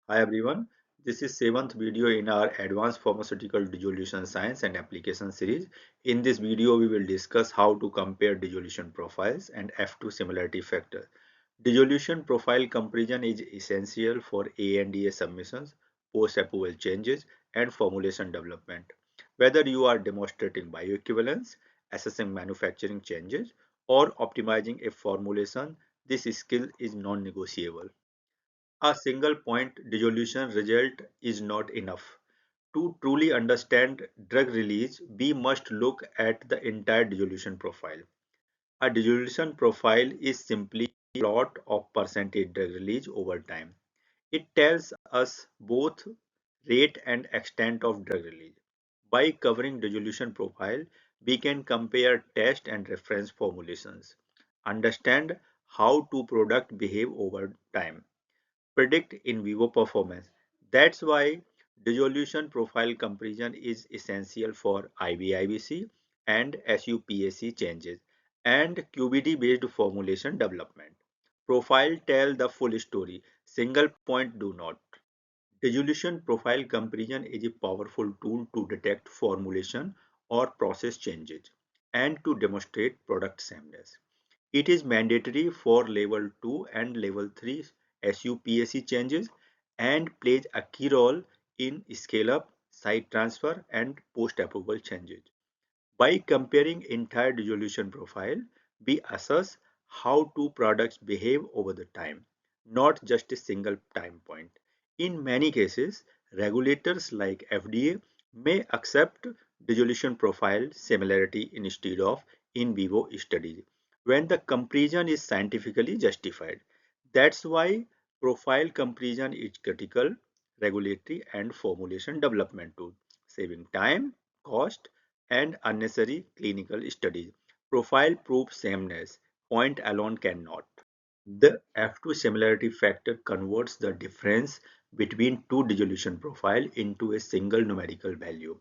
Hi everyone, this is 7th video in our Advanced Pharmaceutical Dissolution Science and Application series. In this video, we will discuss how to compare dissolution profiles and F2 similarity factor. Dissolution profile comparison is essential for ANDA submissions, post-approval changes, and formulation development. Whether you are demonstrating bioequivalence, assessing manufacturing changes, or optimizing a formulation, this skill is non-negotiable. A single point dissolution result is not enough. To truly understand drug release, we must look at the entire dissolution profile. A dissolution profile is simply a plot of percentage drug release over time. It tells us both rate and extent of drug release. By covering dissolution profile, we can compare test and reference formulations, understand how two products behave over time, predict in vivo performance. That's why dissolution profile comparison is essential for IVIVC and SUPAC changes and QBD based formulation development. Profile tell the full story, single point do not. Dissolution profile comparison is a powerful tool to detect formulation or process changes and to demonstrate product sameness. It is mandatory for level 2 and level 3 SUPAC changes and plays a key role in scale up, site transfer and post approval changes. By comparing entire dissolution profile, we assess how two products behave over the time, not just a single time point. In many cases, regulators like FDA may accept dissolution profile similarity instead of in vivo studies when the comparison is scientifically justified. That's why profile comparison is critical regulatory and formulation development tool, saving time, cost, and unnecessary clinical studies. Profile proves sameness, point alone cannot. The F2 similarity factor converts the difference between two dissolution profiles into a single numerical value.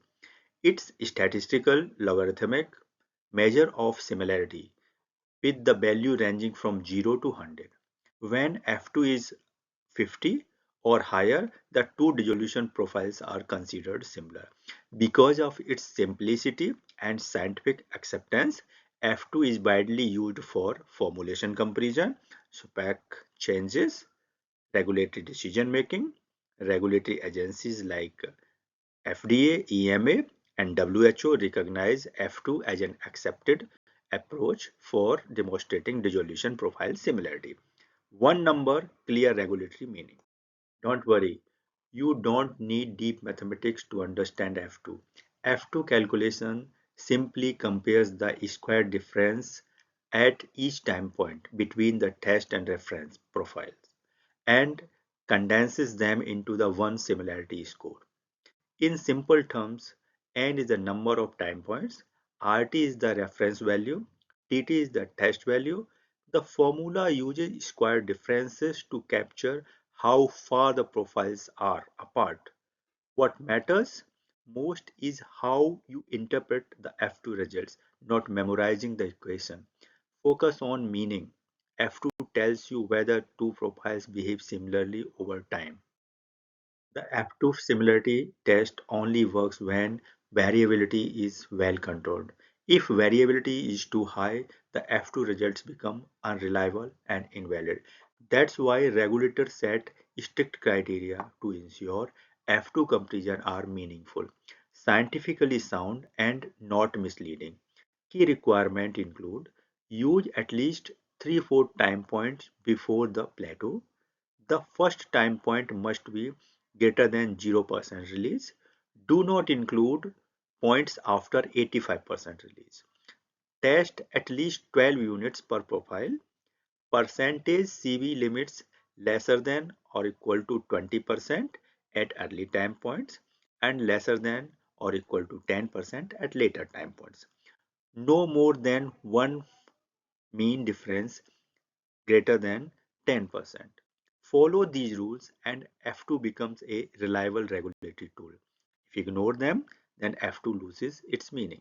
It's statistical logarithmic measure of similarity with the value ranging from 0 to 100. When F2 is 50 or higher, the two dissolution profiles are considered similar. Because of its simplicity and scientific acceptance, F2 is widely used for formulation comparison, spec changes, regulatory decision making. Regulatory agencies like FDA, EMA, and WHO recognize F2 as an accepted approach for demonstrating dissolution profile similarity. One number, clear regulatory meaning. Don't worry, you don't need deep mathematics to understand F2. F2 calculation simply compares the square difference at each time point between the test and reference profiles and condenses them into the one similarity score. In simple terms, n is the number of time points, RT is the reference value, TT is the test value. The formula uses square differences to capture how far the profiles are apart. What matters most is how you interpret the F2 results, not memorizing the equation. Focus on meaning. F2 tells you whether two profiles behave similarly over time. The F2 similarity test only works when variability is well controlled. If variability is too high, the F2 results become unreliable and invalid. That's why regulators set strict criteria to ensure F2 comparisons are meaningful, scientifically sound, and not misleading. Key requirements include use at least 3-4 time points before the plateau. The first time point must be greater than 0% release. Do not include points after 85% release. Test at least 12 units per profile. Percentage CV limits lesser than or equal to 20% at early time points and lesser than or equal to 10% at later time points. No more than one mean difference greater than 10%. Follow these rules and F2 becomes a reliable regulatory tool. If you ignore them, then F2 loses its meaning.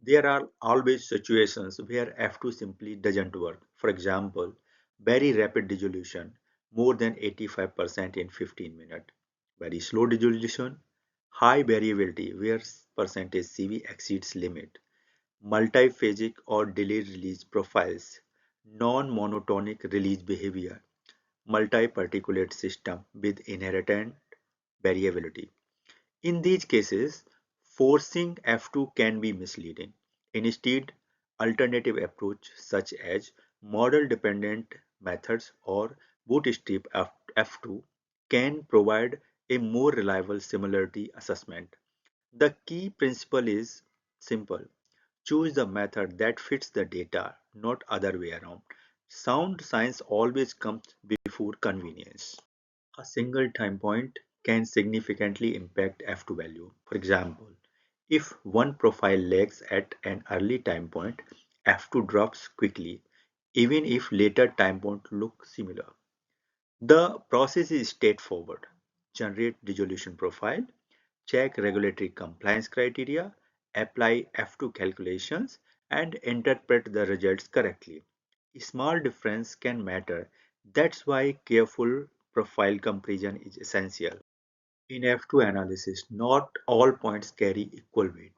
There are always situations where F2 simply doesn't work. For example, very rapid dissolution. more than 85% in 15 minutes. Very slow dissolution, high variability where percentage CV exceeds limit, multiphasic or delayed release profiles, non-monotonic release behavior, multi-particulate system with inherent variability. In these cases, forcing F2 can be misleading. Instead, alternative approach such as model-dependent methods or bootstrap F2 can provide a more reliable similarity assessment. The key principle is simple. Choose the method that fits the data, not other way around. Sound science always comes before convenience. A single time point can significantly impact F2 value. For example, if one profile lags at an early time point, F2 drops quickly, even if later time point look similar. The process is straightforward. Generate dissolution profile, check regulatory compliance criteria, apply F2 calculations, and interpret the results correctly. A small difference can matter. That's why careful profile comparison is essential. In F2 analysis, not all points carry equal weight.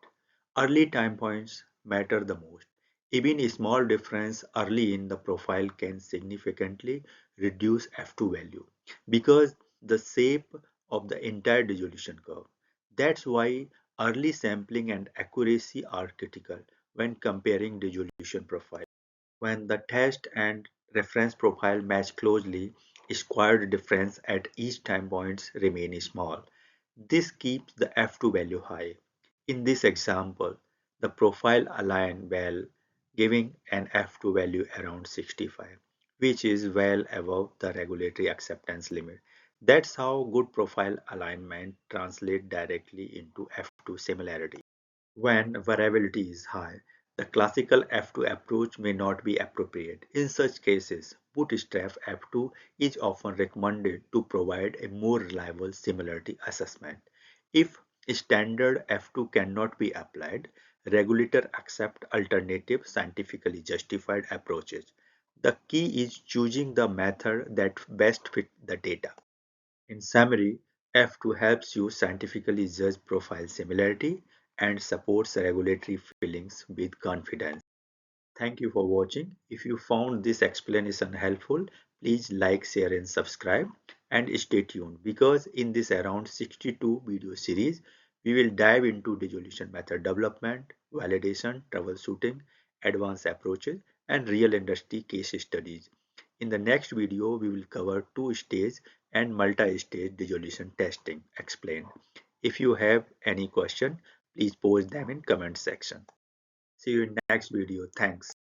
Early time points matter the most. Even a small difference early in the profile can significantly reduce F2 value because the shape of the entire dissolution curve. That's why early sampling and accuracy are critical when comparing dissolution profiles. When the test and reference profile match closely, squared difference at each time points remain small. This keeps the F2 value high. In this example, the profile align well, giving an F2 value around 65, which is well above the regulatory acceptance limit. That's how good profile alignment translates directly into F2 similarity. When variability is high, the classical F2 approach may not be appropriate. In such cases, bootstrap F2 is often recommended to provide a more reliable similarity assessment. If standard F2 cannot be applied, regulator accept alternative scientifically justified approaches. The key is choosing the method that best fits the data. In summary, F2 helps you scientifically judge profile similarity and supports regulatory filings with confidence. Thank you for watching. If you found this explanation helpful, please like, share and subscribe and stay tuned because in this around 62 video series, we will dive into dissolution method development, validation, troubleshooting, advanced approaches and real industry case studies. In the next video, we will cover two-stage and multi-stage dissolution testing explained. If you have any question, please post them in comment section. See you in next video. Thanks.